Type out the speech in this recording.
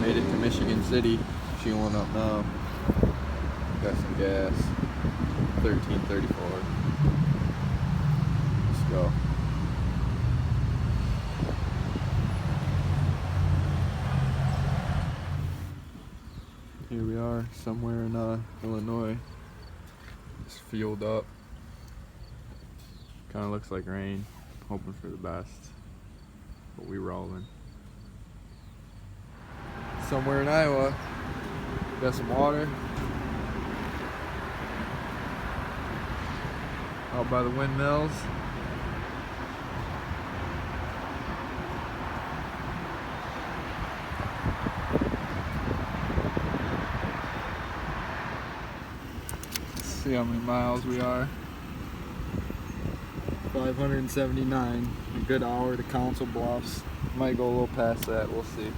Made it to Michigan City. Fueling up now. Got some gas. 1334. Let's go. Here we are, somewhere in Illinois. It's fueled up. Kind of looks like rain. Hoping for the best. But we rolling. Somewhere in Iowa. Got some water. Out by the windmills. Let's see how many miles we are. 579. A good hour to Council Bluffs. Might go a little past that, we'll see.